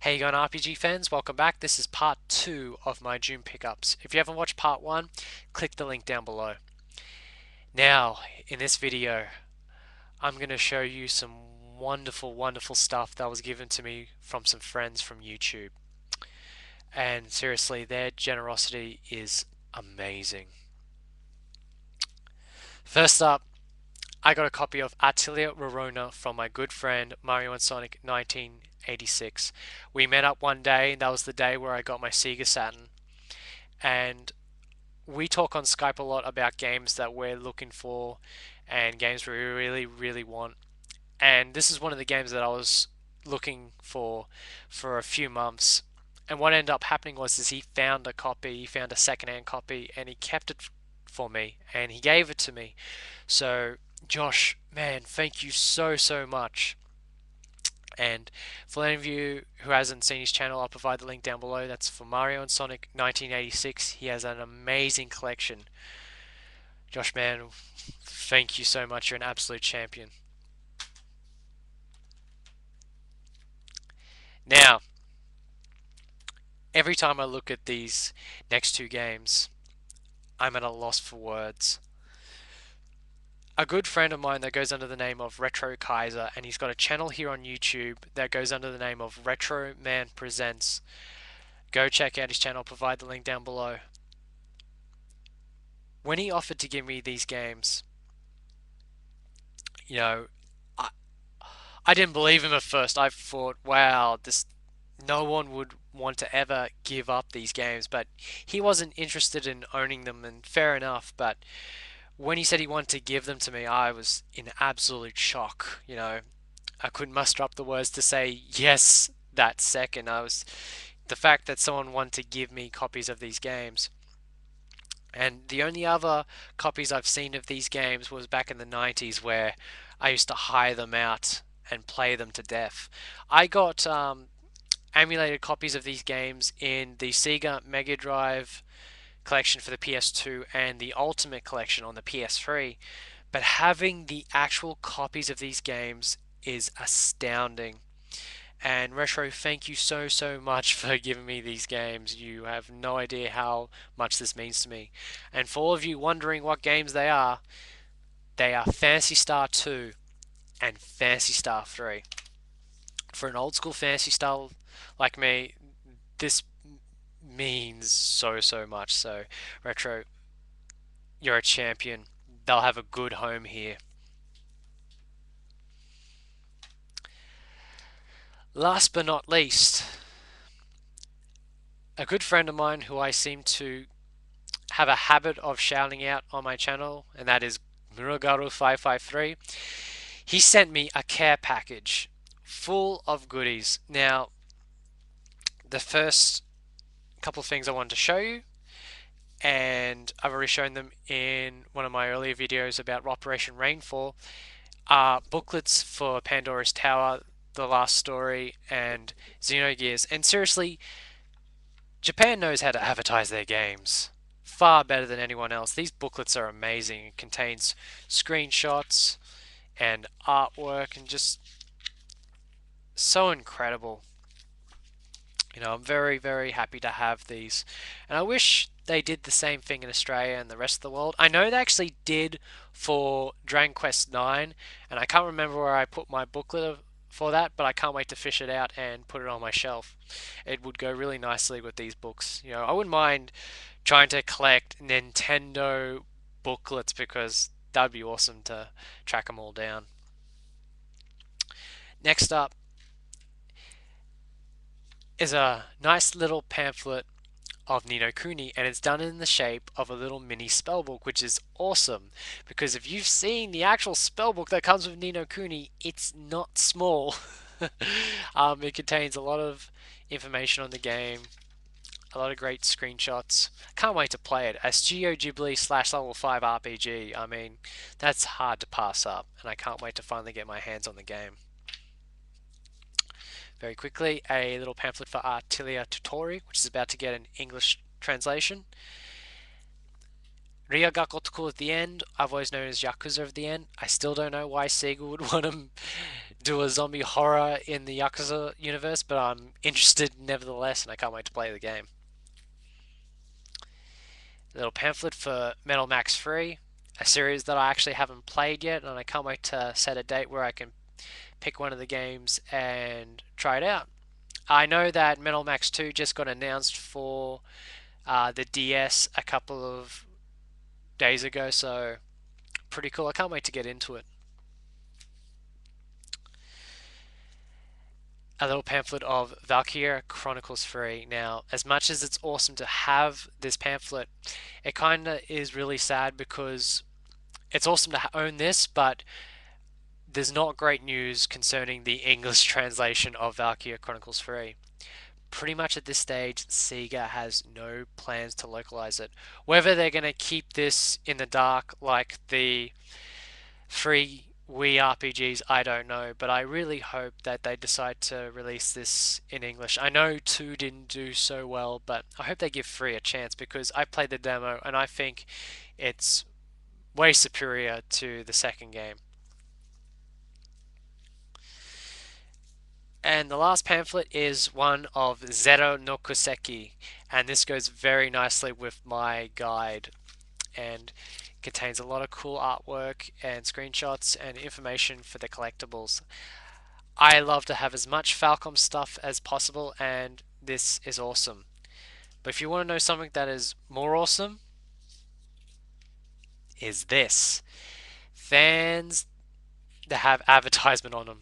Hey you going RPG fans, welcome back. This is part 2 of my June pickups. If you haven't watched part 1, click the link down below. Now, in this video, I'm going to show you some wonderful stuff that was given to me from some friends from YouTube. And seriously, their generosity is amazing. First up, I got a copy of Atelier Rorona from my good friend Mario and Sonic 1986. We met up one day, and that was the day where I got my Sega Saturn. And we talk on Skype a lot about games that we're looking for and games we really want. And this is one of the games that I was looking for a few months. And what ended up happening was is he found a copy, he found a secondhand copy, and he kept it for me and he gave it to me. So Josh, man, thank you so much. And for any of you who hasn't seen his channel, I'll provide the link down below. That's for Mario and Sonic 1986. He has an amazing collection. Josh, man, thank you so much. You're an absolute champion. Now, every time I look at these next two games, I'm at a loss for words. A good friend of mine that goes under the name of Retro Kaiser, and he's got a channel here on YouTube that goes under the name of Retro Man Presents. Go check out his channel, provide the link down below. When he offered to give me these games, you know, I, I didn't believe him at first. I thought, wow, this no one would want to ever give up these games, but he wasn't interested in owning them, and fair enough. But when he said he wanted to give them to me, I was in absolute shock. I couldn't muster up the words to say yes that second. I was the fact that someone wanted to give me copies of these games. And the only other copies I've seen of these games was back in the 90s where I used to hire them out and play them to death. I got emulated copies of these games in the Sega Mega Drive collection for the PS2 and the Ultimate collection on the PS3, but having the actual copies of these games is astounding. And Retro, thank you so much for giving me these games. You have no idea how much this means to me. And for all of you wondering what games they are Phantasy Star 2 and Phantasy Star 3. For an old school Phantasy Star like me, this means so much. So, Retro, you're a champion. They'll have a good home here. Last but not least, a good friend of mine who I seem to have a habit of shouting out on my channel, and that is Murogaru553. He sent me a care package full of goodies. Now, the first couple of things I wanted to show you, and I've already shown them in one of my earlier videos about Operation Rainfall, are booklets for Pandora's Tower, The Last Story, and Xenogears. And seriously, Japan knows how to advertise their games far better than anyone else. These booklets are amazing. It contains screenshots and artwork and just so incredible. I'm very happy to have these. And I wish they did the same thing in Australia and the rest of the world. I know they actually did for Dragon Quest 9, and I can't remember where I put my booklet for that, but I can't wait to fish it out and put it on my shelf. It would go really nicely with these books. I wouldn't mind trying to collect Nintendo booklets because that'd be awesome to track them all down. Next up is a nice little pamphlet of Ni no Kuni, and it's done in the shape of a little mini spellbook, which is awesome because if you've seen the actual spellbook that comes with Ni no Kuni, it's not small. It contains a lot of information on the game, a lot of great screenshots. Can't wait to play it. A Studio Ghibli / level 5 RPG. I mean, that's hard to pass up, and I can't wait to finally get my hands on the game. Very quickly, a little pamphlet for Atelier Tutori, which is about to get an English translation. Ria Gakotoku at the end. I've always known as Yakuza at the end. I still don't know why Sega would want to do a zombie horror in the Yakuza universe, but I'm interested nevertheless, and I can't wait to play the game. A little pamphlet for Metal Max 3, a series that I actually haven't played yet, and I can't wait to set a date where I can pick one of the games and try it out. I know that Metal Max 2 just got announced for the DS a couple of days ago, so pretty cool. I can't wait to get into it. A little pamphlet of Valkyria Chronicles 3. Now, as much as it's awesome to have this pamphlet, it kind of is really sad because it's awesome to own this, but there's not great news concerning the English translation of Valkyria Chronicles 3. Pretty much at this stage, Sega has no plans to localize it. Whether they're going to keep this in the dark like the free Wii RPGs, I don't know, but I really hope that they decide to release this in English. I know 2 didn't do so well, but I hope they give 3 a chance because I played the demo and I think it's way superior to the second game. And the last pamphlet is one of Zero no Kuseki, and this goes very nicely with my guide and contains a lot of cool artwork and screenshots and information for the collectibles. I love to have as much Falcom stuff as possible, and this is awesome. But if you want to know something that is more awesome, is this. Fans that have advertisement on them.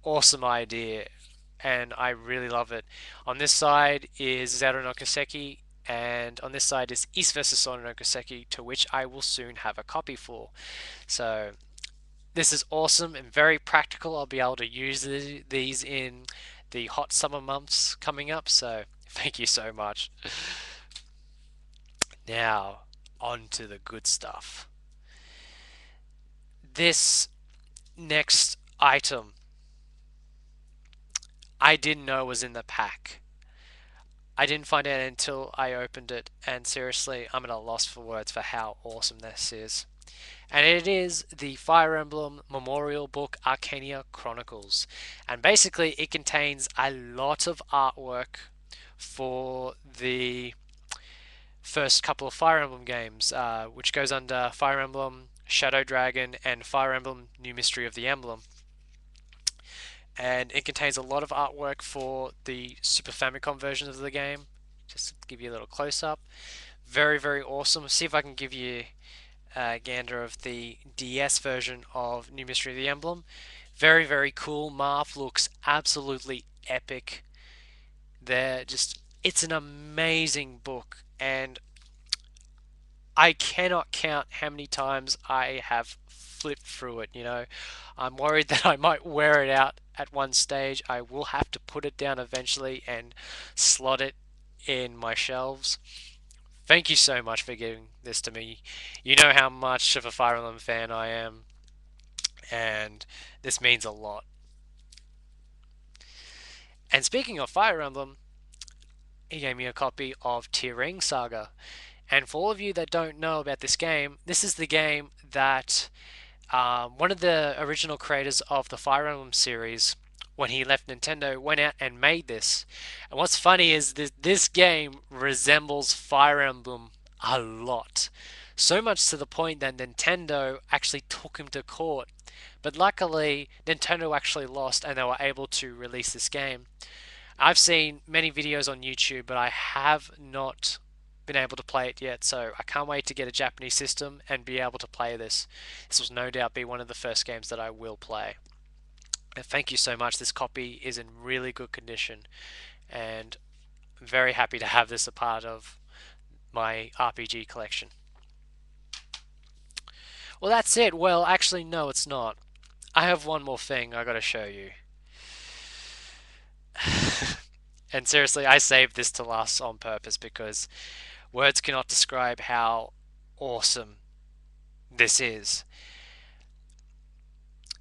Awesome idea, and I really love it. On this side is Zero no Kiseki, and on this side is East vs. Sono no Kiseki, to which I will soon have a copy for. So this is awesome and very practical. I'll be able to use these in the hot summer months coming up, so thank you so much. Now, on to the good stuff. This next item I didn't know was in the pack. I didn't find out until I opened it, and seriously, I'm at a loss for words for how awesome this is. And it is the Fire Emblem Memorial Book Arcania Chronicles. And basically, it contains a lot of artwork for the first couple of Fire Emblem games, which goes under Fire Emblem Shadow Dragon and Fire Emblem New Mystery of the Emblem. And it contains a lot of artwork for the Super Famicom version of the game. Just to give you a little close up. Very, very awesome. See if I can give you a gander of the DS version of New Mystery of the Emblem. Very, very cool. Marth looks absolutely epic. It's an amazing book, and I cannot count how many times I have flipped through it, you know. I'm worried that I might wear it out at one stage. I will have to put it down eventually and slot it in my shelves. Thank you so much for giving this to me. You know how much of a Fire Emblem fan I am, and this means a lot. And speaking of Fire Emblem, he gave me a copy of Tearing Saga. And for all of you that don't know about this game, this is the game that one of the original creators of the Fire Emblem series, when he left Nintendo, went out and made this. And what's funny is this game resembles Fire Emblem a lot. So much to the point that Nintendo actually took him to court. But luckily, Nintendo actually lost and they were able to release this game. I've seen many videos on YouTube, but I have not been able to play it yet, so I can't wait to get a Japanese system and be able to play this. This will no doubt be one of the first games that I will play. And thank you so much. This copy is in really good condition, and I'm very happy to have this a part of my RPG collection. Well, that's it. Well, actually, no, it's not. I have one more thing I gotta show you. And seriously, I saved this to last on purpose because words cannot describe how awesome this is.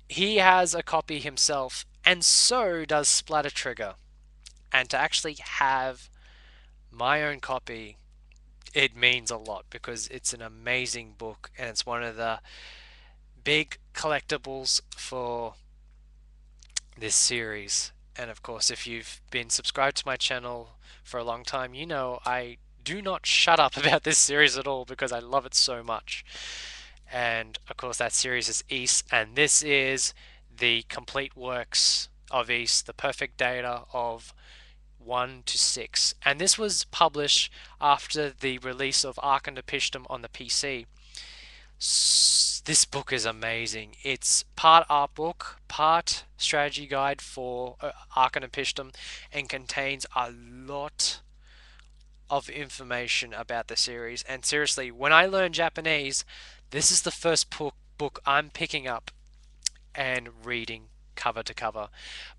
He has a copy himself, and so does Splatter Trigger. And to actually have my own copy, it means a lot because it's an amazing book and it's one of the big collectibles for this series. And of course, if you've been subscribed to my channel for a long time, you know I do not shut up about this series at all because I love it so much. And of course, that series is Ys, and this is the complete works of Ys, the perfect data of 1 to 6. And this was published after the release of Ark and Pishdom on the PC. This book is amazing. It's part art book, part strategy guide for Ark and Pishdom, and contains a lot of information about the series. And seriously, when I learn Japanese, this is the first book I'm picking up and reading cover to cover.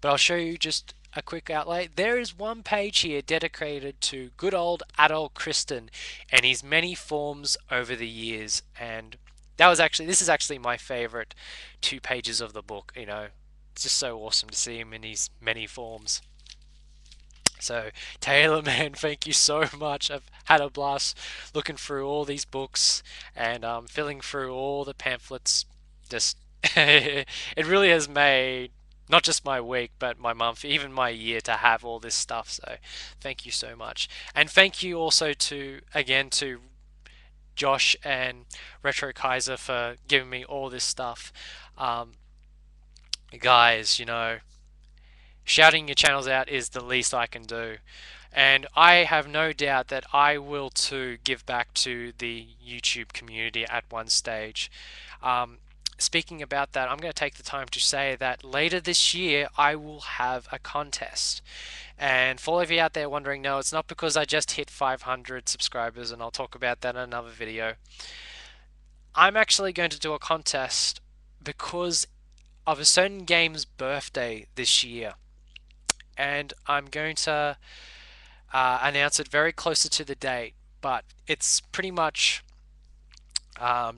But I'll show you just a quick outlay. There is one page here dedicated to good old Adol Christin and his many forms over the years. And this is actually my favorite 2 pages of the book. It's just so awesome to see him in his many forms. So, Taylor, man, thank you so much. I've had a blast looking through all these books and filling through all the pamphlets. Just, it really has made not just my week, but my month, even my year to have all this stuff. So, thank you so much. And thank you also to Josh and Retro Kaiser for giving me all this stuff. Um, guys, shouting your channels out is the least I can do. And I have no doubt that I will too give back to the YouTube community at one stage. Um, Speaking about that, I'm going to take the time to say that later this year I will have a contest. And for all of you out there wondering, no, it's not because I just hit 500 subscribers, and I'll talk about that in another video. I'm actually going to do a contest because of a certain game's birthday this year. And I'm going to announce it very closer to the date, but it's pretty much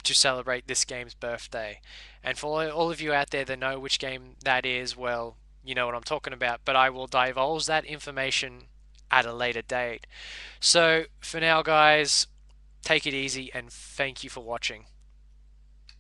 to celebrate this game's birthday. And for all of you out there that know which game that is, well, you know what I'm talking about, but I will divulge that information at a later date. So for now, guys, take it easy and thank you for watching.